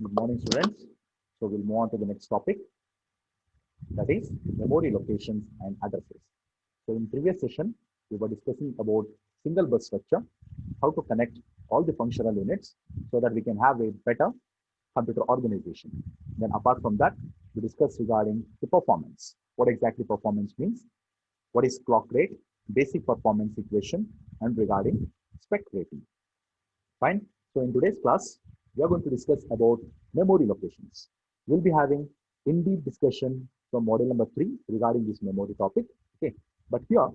Good morning, students. So we'll move on to the next topic, that is memory locations and addresses. So in previous session, we were discussing about single bus structure, how to connect all the functional units so that we can have a better computer organization. Then apart from that, we discussed regarding the performance. What exactly performance means, what is clock rate, basic performance equation, and regarding spec rating. Fine. So in today's class, we are going to discuss about memory locations. We'll be having in-depth discussion from model number 3 regarding this memory topic. Okay. But here,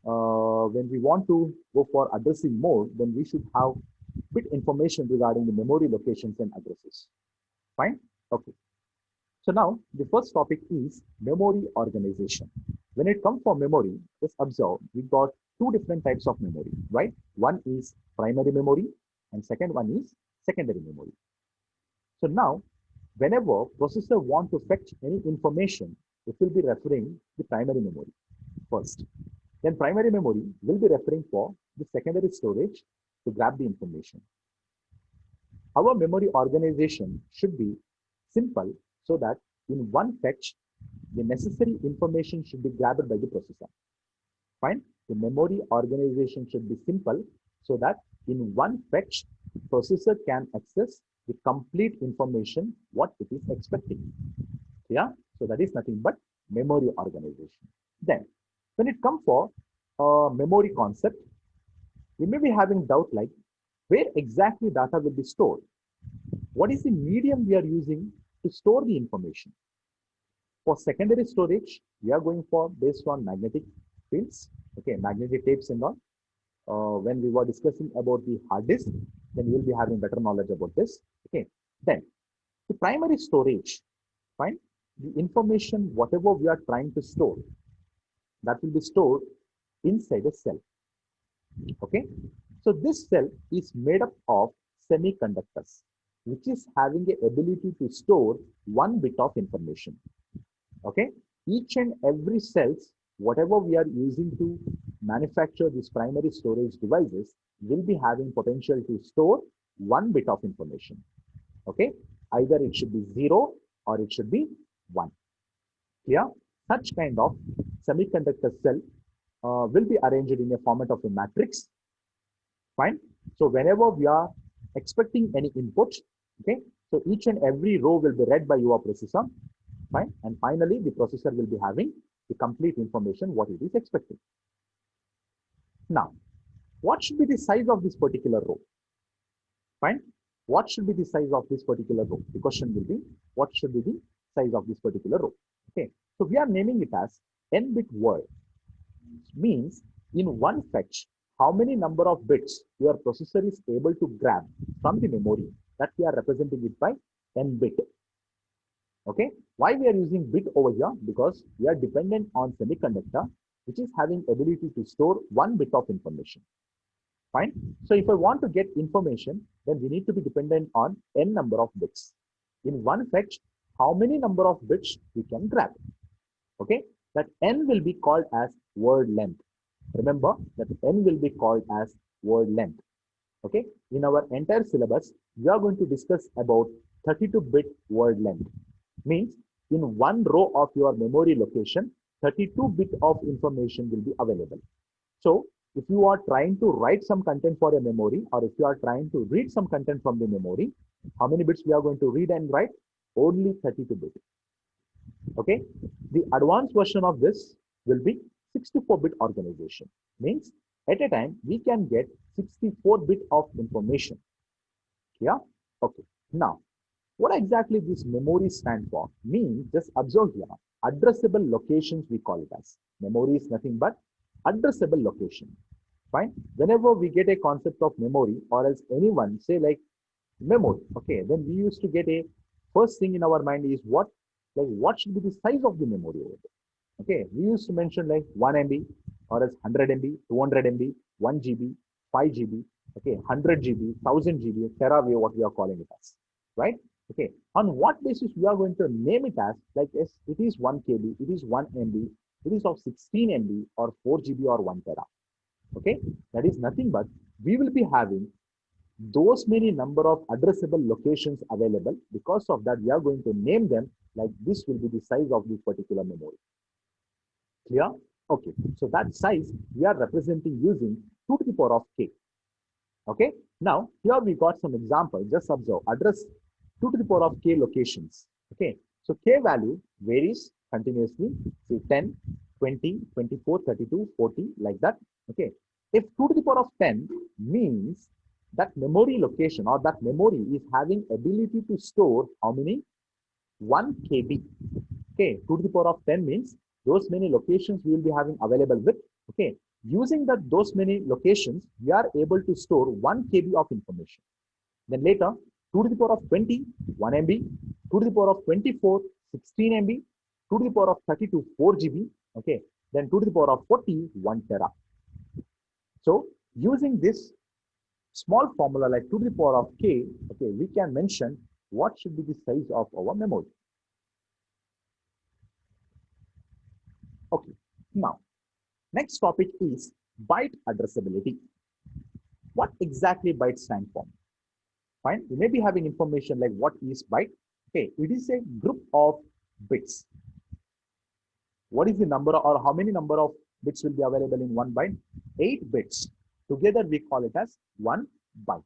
when we want to go for addressing mode, then we should have bit information regarding the memory locations and addresses. Fine. Okay. So now the first topic is memory organization. When it comes for memory, just observe we got two different types of memory, right? One is primary memory and second one is secondary memory. So now whenever processor want to fetch any information, it will be referring the primary memory first. Then primary memory will be referring for the secondary storage to grab the information. Our memory organization should be simple so that in one fetch, the necessary information should be grabbed by the processor. Fine. The memory organization should be simple so that in one fetch, processor can access the complete information what it is expecting. Yeah. So that is nothing but memory organization. Then when it comes for memory concept, we may be having doubt like where exactly data will be stored. What is the medium we are using to store the information? For secondary storage, we are going for based on magnetic fields, okay, magnetic tapes and all. When we were discussing about the hard disk, then you will be having better knowledge about this. Okay, then the primary storage, fine, the information whatever we are trying to store, that will be stored inside a cell. Okay, so this cell is made up of semiconductors, which is having the ability to store one bit of information. Okay, each and every cells, whatever we are using to manufacture these primary storage devices, will be having potential to store one bit of information. Okay, either it should be 0 or it should be 1. Clear? Such kind of semiconductor cell will be arranged in a format of a matrix. Fine. So whenever we are expecting any input, okay, so each and every row will be read by your processor. Fine. And finally, the processor will be having the complete information what it is expecting. Now, what should be the size of this particular row? Fine. What should be the size of this particular row? The question will be, what should be the size of this particular row? Okay. So we are naming it as n-bit word. Means in one fetch, how many number of bits your processor is able to grab from the memory, that we are representing it by n-bit. Okay, why we are using bit over here? Because we are dependent on semiconductor, which is having ability to store one bit of information. Fine. So if I want to get information, then we need to be dependent on n number of bits. In one fetch, how many number of bits we can grab? Okay, that n will be called as word length. Remember that n will be called as word length. Okay, in our entire syllabus, we are going to discuss about 32-bit word length. Means in one row of your memory location, 32-bit of information will be available. So if you are trying to write some content for a memory, or if you are trying to read some content from the memory, how many bits we are going to read and write? Only 32-bit. Okay, the advanced version of this will be 64-bit organization. Means at a time we can get 64-bit of information. Yeah. Okay. Now, what exactly this memory stand for? Means just observe here. Addressable locations we call it as. Memory is nothing but addressable location. Fine. Whenever we get a concept of memory, or else anyone say like memory, okay, then we used to get a first thing in our mind is what? Like what should be the size of the memory over there? Okay, we used to mention like 1 MB or else 100 MB, 200 MB, 1 GB, 5 GB, okay, 100 GB, 1000 GB, terawave, what we are calling it as, right? Okay, on what basis we are going to name it as, like yes, it is 1 KB, it is 1 MB, it is of 16 MB or 4 GB or 1 tera. Okay, that is nothing but we will be having those many number of addressable locations available. Because of that, we are going to name them like this will be the size of this particular memory. Clear? Okay. So that size we are representing using 2 to the power of k. Okay. Now here we got some example. Just observe address 2 to the power of k locations. Okay. So k value varies continuously. Say 10, 20, 24, 32, 40 like that. Okay. If 2 to the power of 10 means that memory location or that memory is having ability to store how many? 1 KB. Okay, 2 to the power of 10 means those many locations we will be having available with. Okay, using those many locations, we are able to store 1 KB of information. Then later, 2 to the power of 20, 1 MB, 2 to the power of 24, 16 MB, 2 to the power of 32, 4 GB. Okay, then 2 to the power of 40, 1 tera. So using this small formula like 2 to the power of k, okay, we can mention what should be the size of our memory. Okay, now next topic is byte addressability. What exactly byte stand for? Fine, you may be having information like what is byte. Okay, it is a group of bits. What is the number or how many number of bits will be available in one byte? 8 bits. Together we call it as 1 byte.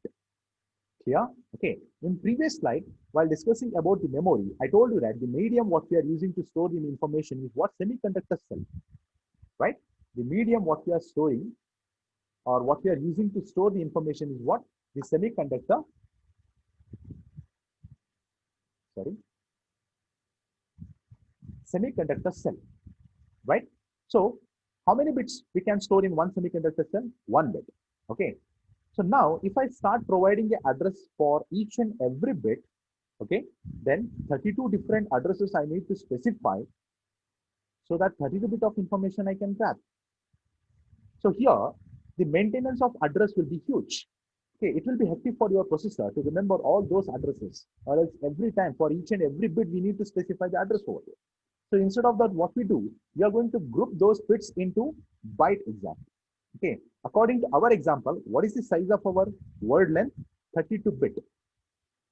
Clear? Okay. In previous slide, while discussing about the memory, I told you that the medium what we are using to store the information is what? Semiconductor cell. Right? The medium what we are storing or what we are using to store the information is what? The semiconductor. Sorry. Semiconductor cell. Right? So, how many bits we can store in one semiconductor cell? 1 bit. Okay. So now, if I start providing the address for each and every bit, okay, then 32 different addresses I need to specify so that 32 bit of information I can grab. So here, the maintenance of address will be huge. Okay, it will be hectic for your processor to remember all those addresses, or else every time for each and every bit we need to specify the address over here. So instead of that, what we do, we are going to group those bits into byte exactly. Okay, according to our example, what is the size of our word length? 32 bit.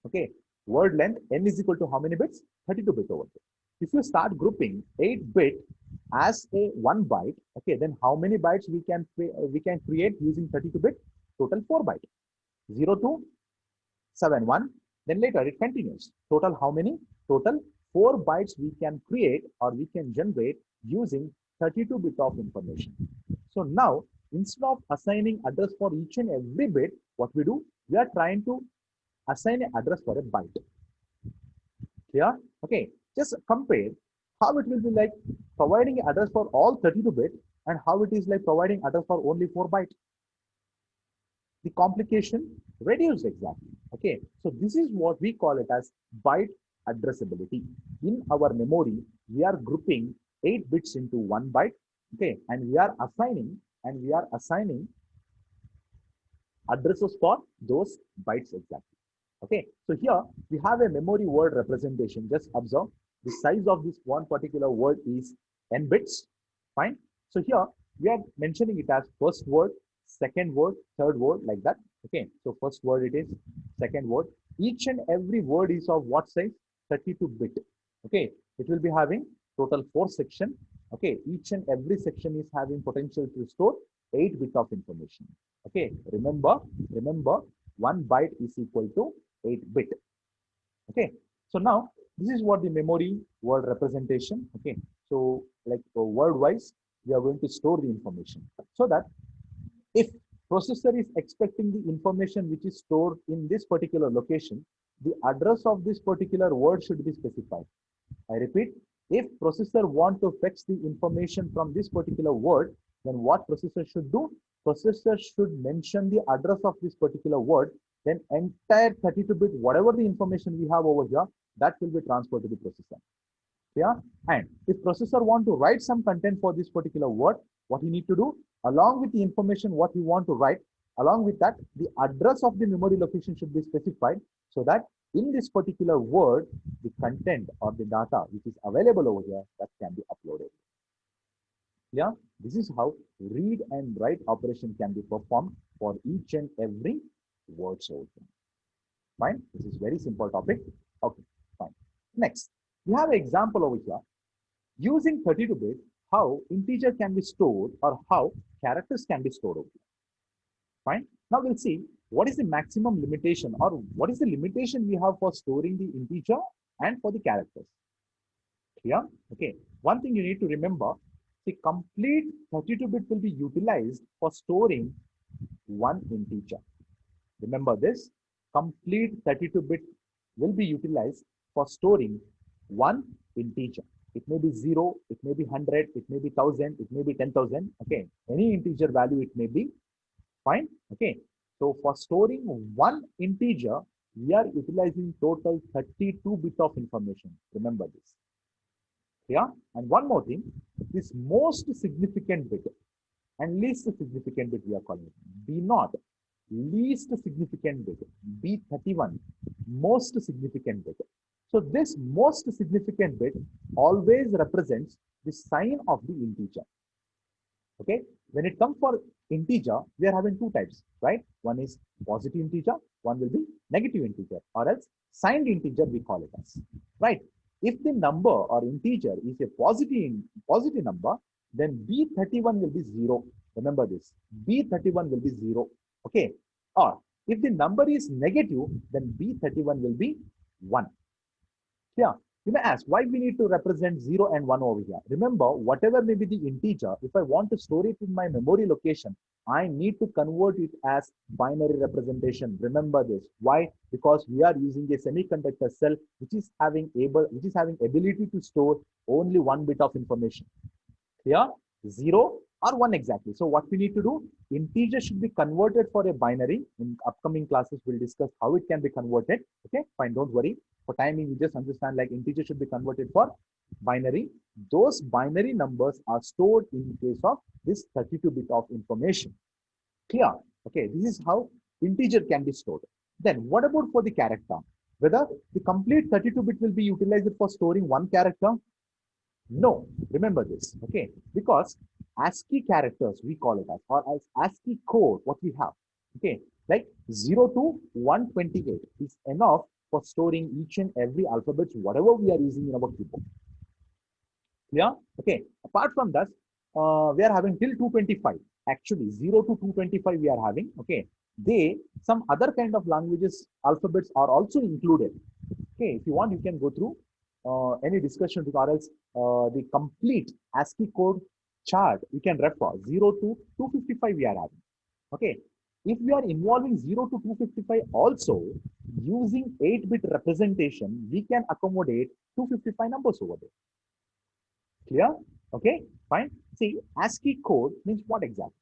Okay, word length n is equal to how many bits? 32 bit over there. If you start grouping 8 bit as a 1 byte, okay, then how many bytes we can create using 32 bit? Total 4 byte. 0 to 7 1. Then later it continues. Total how many? Total 4 bytes we can create or we can generate using 32 bit of information. So now, instead of assigning address for each and every bit, what we do, we are trying to assign an address for a byte. Clear? Okay, just compare how it will be like providing an address for all 32 bit and how it is like providing address for only 4 byte. The complication reduced exactly. Okay, so this is what we call it as byte addressability. In our memory, we are grouping 8 bits into 1 byte. Okay, and we are assigning addresses for those bytes exactly. Okay, so here we have a memory word representation. Just observe the size of this one particular word is n bits. Fine. So here we are mentioning it as first word, second word, third word, like that. Okay, so first word it is, second word. Each and every word is of what size? 32 bit. Okay, it will be having total 4 section. Okay, each and every section is having potential to store 8 bit of information. Okay, remember 1 byte is equal to 8 bit. Okay, so now this is what the memory word representation. Okay, so like word wise, we are going to store the information so that if processor is expecting the information which is stored in this particular location, the address of this particular word should be specified. I repeat, if processor want to fetch the information from this particular word, then what processor should do? Processor should mention the address of this particular word, then entire 32-bit, whatever the information we have over here, that will be transferred to the processor. Yeah, and if processor want to write some content for this particular word, what you need to do, along with the information what you want to write, along with that, the address of the memory location should be specified so that in this particular word, the content or the data which is available over here, that can be uploaded. Yeah, this is how read and write operation can be performed for each and every words over here. Fine. This is very simple topic. Okay, fine. Next, we have an example over here. Using 32-bit, how integer can be stored or how characters can be stored over here. Fine. Now we'll see what is the maximum limitation or what is the limitation we have for storing the integer and for the characters. Clear? Okay. One thing you need to remember, the complete 32-bit will be utilized for storing one integer. Remember this, complete 32-bit will be utilized for storing one integer. It may be 0, it may be 100, it may be 1000, it may be 10,000. Okay, any integer value it may be. Fine. Okay, so for storing one integer, we are utilizing total 32 bit of information. Remember this. Yeah, and one more thing, this most significant bit and least significant bit we are calling it. B0, least significant bit. B31, most significant bit. So this most significant bit always represents the sign of the integer. Okay, when it comes for integer, we are having two types, right? One is positive integer, one will be negative integer, or else signed integer we call it as, right? If the number or integer is a positive number, then B31 will be 0. Remember this, B31 will be 0. Okay, or if the number is negative, then B31 will be 1. Yeah, you may ask why we need to represent 0 and 1 over here. Remember, whatever may be the integer, if I want to store it in my memory location, I need to convert it as binary representation. Remember this. Why? Because we are using a semiconductor cell which is having ability to store only one bit of information. Here, 0 or 1 exactly. So what we need to do, integer should be converted for a binary. In upcoming classes, we'll discuss how it can be converted. Okay, fine, don't worry. For timing, you just understand like integer should be converted for binary. Those binary numbers are stored in case of this 32 bit of information. Clear? Okay, this is how integer can be stored. Then what about for the character? Whether the complete 32 bit will be utilized for storing one character? No, remember this, okay? Because ASCII characters, we call it as, or as ASCII code, what we have, okay? Like 0 to 128 is enough for storing each and every alphabet, whatever we are using in our keyboard. Yeah, okay. Apart from that, we are having till 225. Actually, 0 to 225 we are having, okay? Some other kind of languages, alphabets are also included. Okay, if you want, you can go through any discussion with or else the complete ASCII code chart you can refer 0 to 255 we are having. Okay, if we are involving 0 to 255 also using 8-bit representation, we can accommodate 255 numbers over there. Clear? Okay, fine. See, ASCII code means what exactly?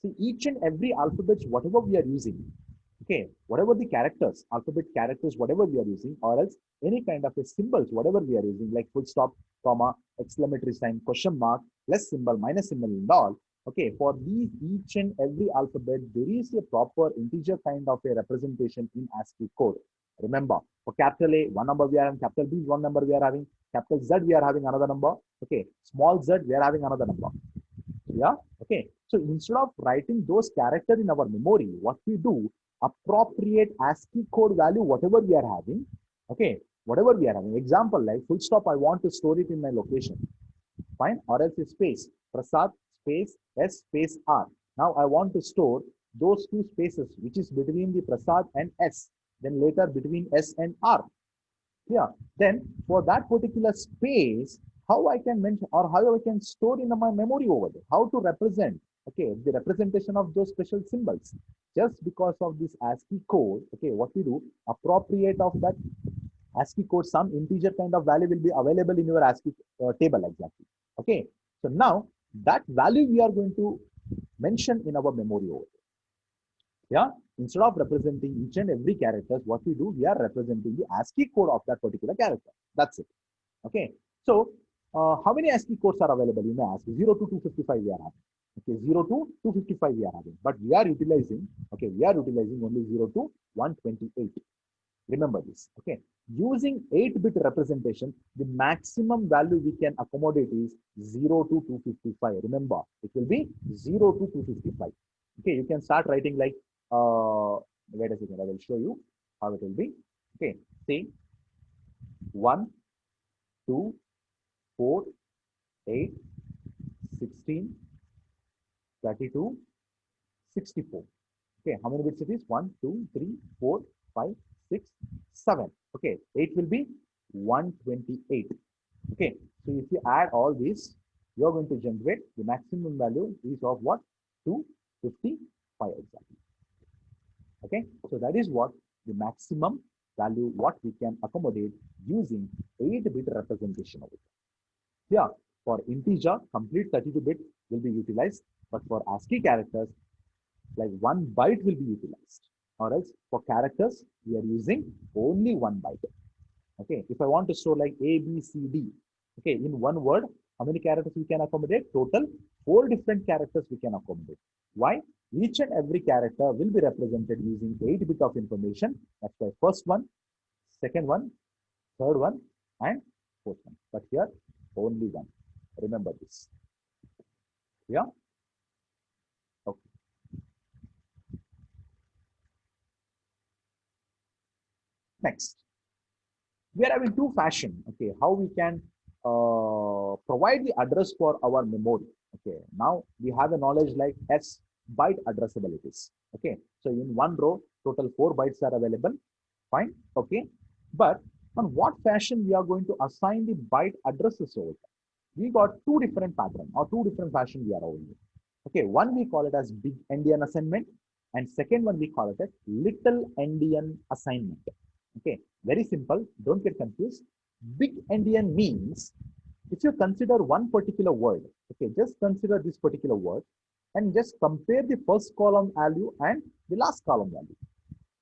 See, each and every alphabet, whatever we are using, okay, whatever the characters, alphabet characters, whatever we are using, or else any kind of a symbols, whatever we are using, like full stop, comma, exclamatory sign, question mark, plus symbol, minus symbol, and all. Okay, for these each and every alphabet, there is a proper integer kind of a representation in ASCII code. Remember, for capital A, one number we are having, capital B, one number we are having, capital Z, we are having another number. Okay, small z, we are having another number. Yeah, okay. So instead of writing those characters in our memory, what we do, appropriate ASCII code value, whatever we are having, okay, whatever we are having. Example, like full stop, I want to store it in my location. Fine, or else a space, Prasad space S space R. Now I want to store those two spaces, which is between the Prasad and S, then later between S and R. Yeah, then for that particular space, how I can mention or how I can store in my memory over there, how to represent, okay, the representation of those special symbols. Just because of this ASCII code, okay, what we do, appropriate of that ASCII code, some integer kind of value will be available in your ASCII table exactly. Okay, so now that value we are going to mention in our memory over there. Yeah, instead of representing each and every characters, what we do, we are representing the ASCII code of that particular character. That's it. Okay, so how many ASCII codes are available? You may ask. 0 to 255 we are having. Okay, 0 to 255 we are having, but we are utilizing, okay, we are utilizing only 0 to 128. Remember this. Okay, using 8-bit representation, the maximum value we can accommodate is 0 to 255. Remember, it will be 0 to 255. Okay, you can start writing like Wait a second, I will show you how it will be. Okay, see 1, 2, 4, 8, 16, 32, 64. Okay, how many bits it is? 1, 2, 3, 4, 5, 6, 7. Okay, 8 will be 128. Okay, so if you add all these, you are going to generate the maximum value is of what? 255 exactly. Okay, so that is what the maximum value what we can accommodate using 8-bit representation of it. Here, for integer, complete 32-bit will be utilized, but for ASCII characters, like 1 byte will be utilized. Or else for characters, we are using only 1 byte. Okay, if I want to store like A, B, C, D, okay, in one word, how many characters we can accommodate? Total 4 different characters we can accommodate. Why? Each and every character will be represented using 8-bit of information. That's why first one, second one, third one, and fourth one. But here, only one. Remember this. Yeah? Okay. Next, we are having two fashion. Okay, how we can provide the address for our memory. Okay, now we have a knowledge like S byte addressabilities. Okay, so in one row, total 4 bytes are available. Fine. Okay, but on what fashion we are going to assign the byte addresses over here? We got two different pattern or two different fashion we are holding. Okay, one we call it as big endian assignment, and second one we call it as little endian assignment. Okay, very simple. Don't get confused. Big endian means if you consider one particular word, okay, just consider this particular word and just compare the first column value and the last column value.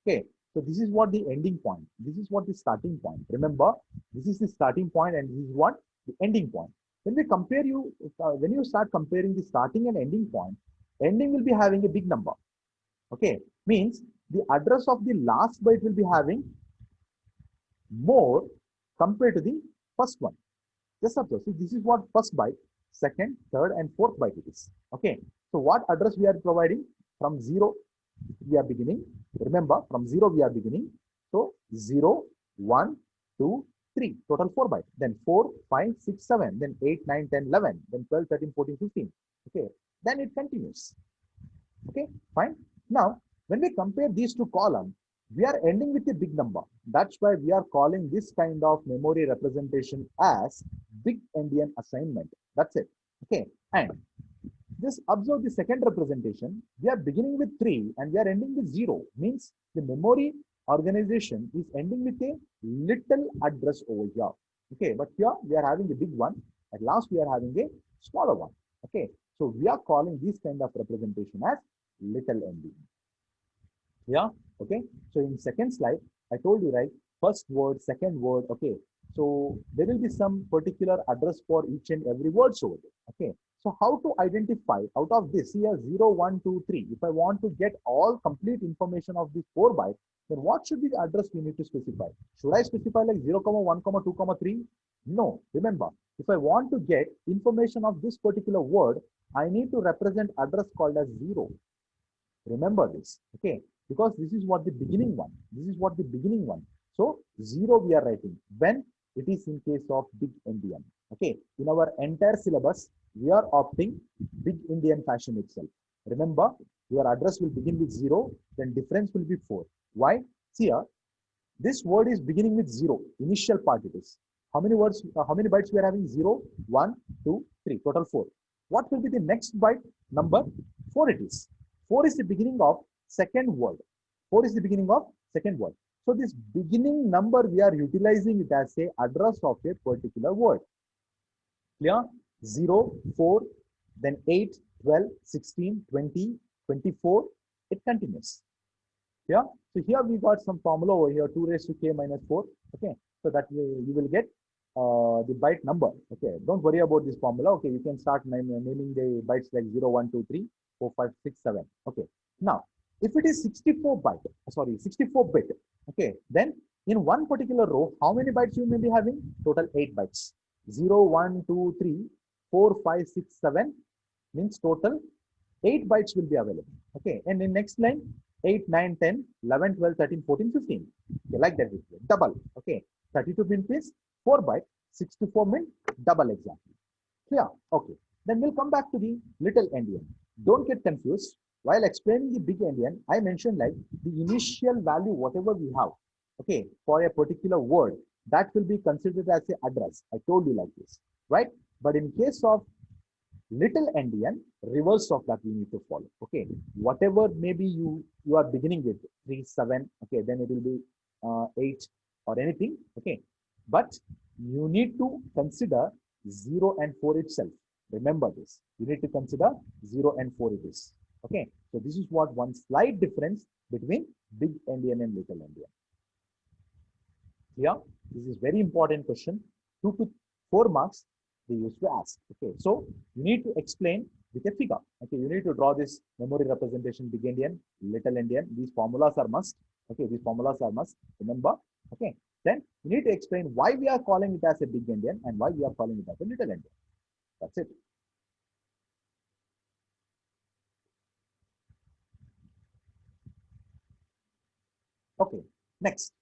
Okay, so this is what the ending point. This is what the starting point. Remember, this is the starting point and this is what the ending point. When we compare when you start comparing the starting and ending point, ending will be having a big number. Okay, means the address of the last byte will be having more compared to the first one. Just observe. See, this is what first byte, second, third, and fourth byte it is. Okay. So what address we are providing? From 0 we are beginning. Remember, from 0 we are beginning. So 0, 1, 2, 3. Total 4 byte. Then 4, 5, 6, 7. Then 8, 9, 10, 11. Then 12, 13, 14, 15. Okay. Then it continues. Okay. Fine. Now, when we compare these two columns, we are ending with a big number. That's why we are calling this kind of memory representation as big endian assignment. That's it. Okay. And just observe the second representation. We are beginning with 3 and we are ending with 0. Means the memory organization is ending with a little address over here. Okay. But here we are having a big one. At last we are having a smaller one. Okay. So we are calling this kind of representation as little endian. Yeah. Okay. So in second slide, I told you, right? First word, second word. Okay. So there will be some particular address for each and every word over there. Okay. So how to identify out of this here 0, 1, 2, 3. If I want to get all complete information of these 4 bytes, then what should be the address we need to specify? Should I specify like 0, 1, 2, 3? No. Remember, if I want to get information of this particular word, I need to represent address called as 0. Remember this. Okay, because this is what the beginning one. This is what the beginning one. So 0 we are writing when it is in case of big endian. Okay, in our entire syllabus, we are opting big endian fashion itself. Remember, your address will begin with 0, then difference will be 4. Why? See here, this word is beginning with 0. Initial part it is. How many words, how many bytes we are having? 0, 1, 2, 3, total 4. What will be the next byte number? 4 it is. 4 is the beginning of second word. 4 is the beginning of second word. So this beginning number, we are utilizing it as a address of a particular word. Clear? 0, 4, then 8, 12, 16, 20, 24. It continues. Yeah. So here we got some formula over here, 2 raised to k minus 4. Okay. So that you will get the byte number. Okay. Don't worry about this formula. Okay. You can start naming the bytes like 0, 1, 2, 3, 4, 5, 6, 7. Okay. Now, if it is 64 bit. Okay. Then in one particular row, how many bytes you may be having? Total 8 bytes. 0, 1, 2, 3, 4, 5, 6, 7 means total 8 bytes will be available. Okay. And in next line, 8, 9, 10, 11, 12, 13, 14, 15. Okay, like that, double. Okay, 32 bit means 4 byte, 64 means double exactly. Yeah, okay. Then we'll come back to the little endian. Don't get confused. While explaining the big endian, I mentioned like the initial value, whatever we have, okay, for a particular word, that will be considered as a address. I told you like this, right? But in case of little endian, reverse of that we need to follow. Okay, whatever maybe you are beginning with 3, 7, okay, then it will be 8 or anything. Okay, but you need to consider 0 and 4 itself. Remember this. You need to consider 0 and 4 it is. Okay, so this is what one slight difference between big endian and little endian. Yeah, this is very important question. 2 to 4 marks they used to ask. Okay, so you need to explain with a figure. Okay, you need to draw this memory representation, big endian, little endian. These formulas are must. Okay, these formulas are must. Remember. Okay, then you need to explain why we are calling it as a big endian and why we are calling it as a little endian. That's it. Okay, next.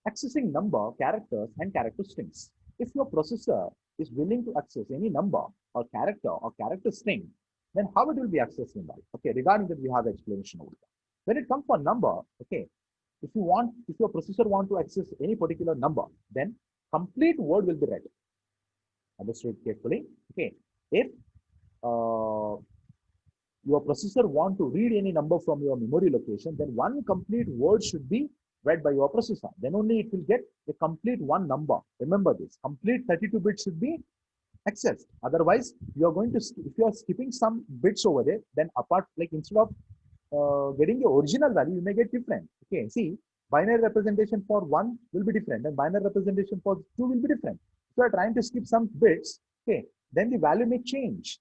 Accessing number, characters, and character strings. If your processor is willing to access any number or character string, then how it will be accessing that? Okay, regarding that, we have explanation over there. When it comes for number, okay, if your processor want to access any particular number, then complete word will be read. Understood carefully. Okay, if uh, your processor want to read any number from your memory location, then one complete word should be read by your processor. Then only it will get a complete one number. Remember this, complete 32 bits should be accessed. Otherwise, you are going to, if you are skipping some bits over there, then apart, like instead of getting the original value, you may get different. Okay, see, binary representation for 1 will be different and binary representation for 2 will be different. If you are trying to skip some bits, okay, then the value may change.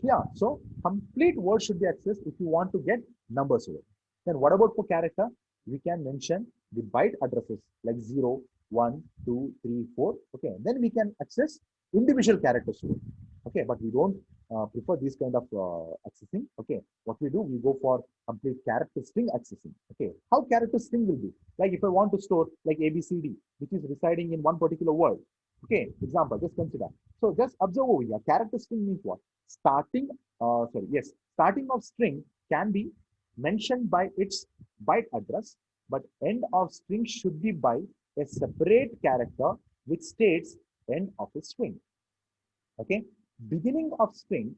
Yeah, so complete word should be accessed if you want to get numbers over. Then what about for character? We can mention the byte addresses like 0, 1, 2, 3, 4. Okay, then we can access individual characters too. Okay, but we don't prefer this kind of accessing. Okay, what we do, we go for complete character string accessing. Okay, how character string will be? Like if I want to store like ABCD, which is residing in one particular word. Okay, example, just consider. So just observe over here. Character string means what? Starting of string can be mentioned by its byte address, but end of string should be by a separate character which states end of a string. Okay, beginning of string,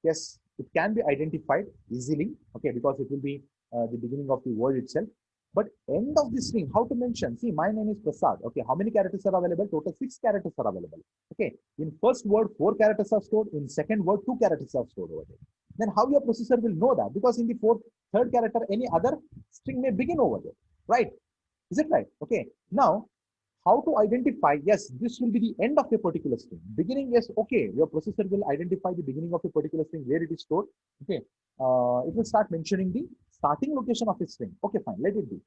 yes, it can be identified easily. Okay, because it will be the beginning of the word itself. But end of the string, how to mention? See, my name is Prasad. Okay, how many characters are available? Total 6 characters are available. Okay, in first word, 4 characters are stored. In second word, 2 characters are stored over there. Then how your processor will know that? Because in the third character, any other string may begin over there, right? Is it right? Okay. Now, how to identify? Yes, this will be the end of a particular string. Beginning, yes, okay. Your processor will identify the beginning of a particular string where it is stored. Okay. It will start mentioning the starting location of a string. Okay, fine. Let it be.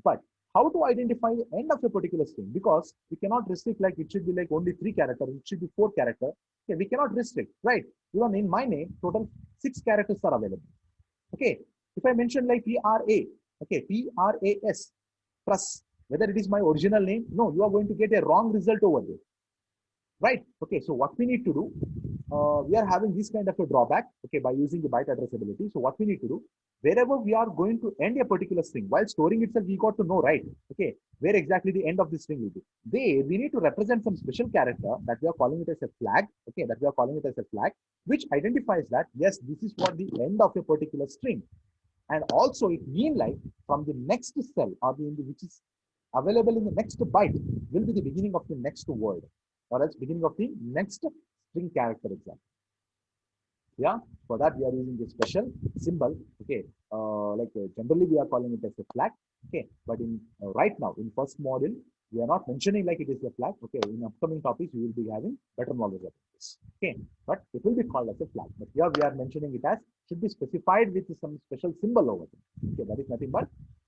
But how to identify the end of a particular string? Because we cannot restrict like it should be like only 3 characters. It should be 4 characters. Okay, we cannot restrict, right? Even in my name, total 6 characters are available. Okay. If I mention like PRA, okay, PRAS, plus whether it is my original name, no, you are going to get a wrong result over there, right? Okay, so what we need to do, we are having this kind of a drawback, okay, by using the byte addressability. So what we need to do, wherever we are going to end a particular string, while storing itself, we got to know, right? Okay, where exactly the end of the string will be. There, we need to represent some special character that we are calling it as a flag, okay, that we are calling it as a flag, which identifies that, yes, this is what the end of a particular string. And also it mean like from the next cell or which is available in the next byte will be the beginning of the next word or else beginning of the next string character example. Yeah, for that we are using this special symbol. Okay, generally we are calling it as a flag. Okay, but in right now in first module we are not mentioning like it is a flag. Okay, in upcoming topics we will be having better knowledge about this. Okay, but it will be called as a flag. But here we are mentioning it as should be specified with some special symbol over there. Okay, that is nothing but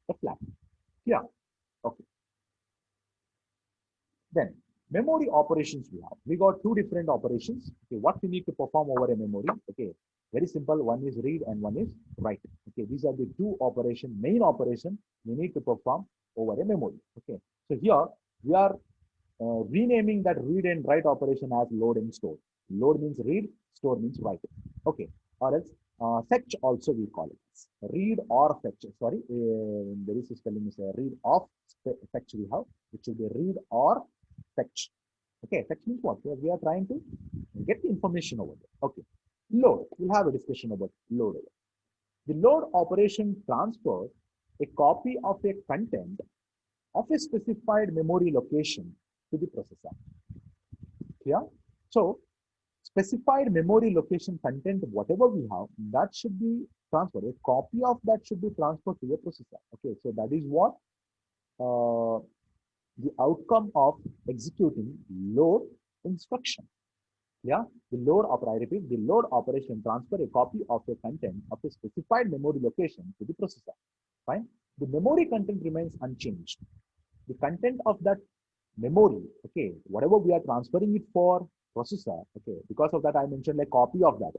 a flag. Yeah. Okay. Then memory operations we have. We got 2 different operations. Okay, what we need to perform over a memory. Okay, Very simple. One is read and one is write. Okay, these are the two main operation we need to perform over a memory. Okay, so here we are renaming that read and write operation as load and store. Load means read, store means write. Okay, or else fetch also we call it. Read or fetch. Sorry, there is a spelling is read of fetch we have, which will be read or fetch. Okay, fetch means what? We are trying to get the information over there. Okay, load. We'll have a discussion about load. The load operation transfers a copy of a content of a specified memory location to the processor. Yeah. So specified memory location content, whatever we have, that should be transferred. A copy of that should be transferred to the processor. Okay. So that is what the outcome of executing load instruction. Yeah, I repeat, the load operation transfer a copy of a content of a specified memory location to the processor. Fine. The memory content remains unchanged. The content of that memory, okay, whatever we are transferring it for processor, okay, because of that I mentioned like copy of that,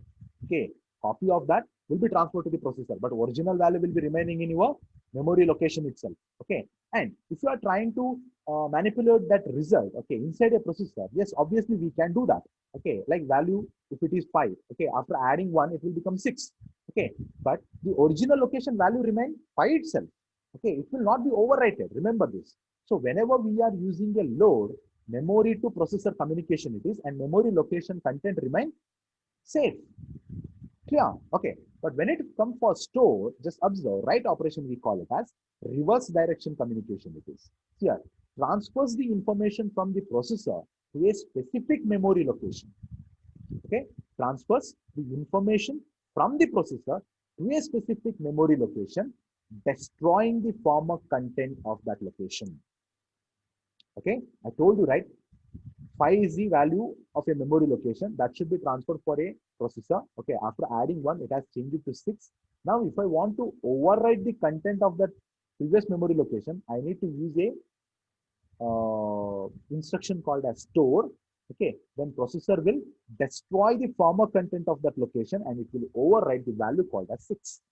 okay, copy of that will be transferred to the processor, but original value will be remaining in your memory location itself, okay. And if you are trying to manipulate that result, okay, inside a processor, yes, obviously we can do that, okay, like value, if it is 5, okay, after adding 1, it will become 6, okay, but the original location value remain 5 itself, okay, it will not be overwritten, remember this. So whenever we are using a load, memory to processor communication it is, and memory location content remain safe. Clear? Okay. But when it comes for store, just observe, write operation we call it as reverse direction communication it is. Here, transfers the information from the processor to a specific memory location. Okay. Transfers the information from the processor to a specific memory location, destroying the former content of that location. Okay, I told you, right? 5 is the value of a memory location that should be transferred for a processor. Okay, after adding 1, it has changed to 6. Now, if I want to overwrite the content of that previous memory location, I need to use a instruction called as store. Okay, then processor will destroy the former content of that location and it will overwrite the value called as 6.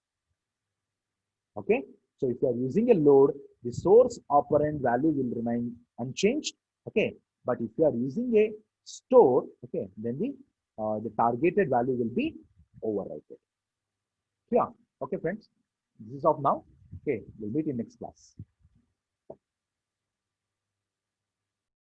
Okay, so if you are using a load, the source operand value will remain unchanged. Okay, but if you are using a store, okay, then the targeted value will be overwritten. Yeah. Okay, friends, this is of now. Okay, we'll meet in next class.